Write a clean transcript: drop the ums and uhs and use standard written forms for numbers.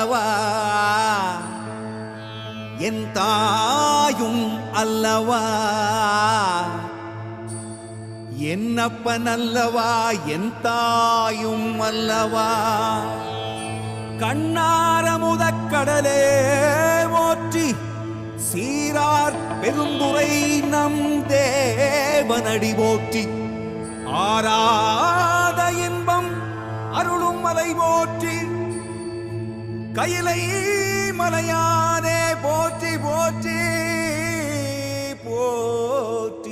அல்லவா என் தாயும் அல்லவா என்னப்பன் அல்லவா என் தாயும் அல்லவா கண்ணாரமுதக்கடலே போற்றி சீரார் பெருந்துரை நம் தேவனடி போற்றி ஆராத இன்பம் அருளும் மலை போற்றி கையிலை மலையானே போற்றி போற்றி போற்றி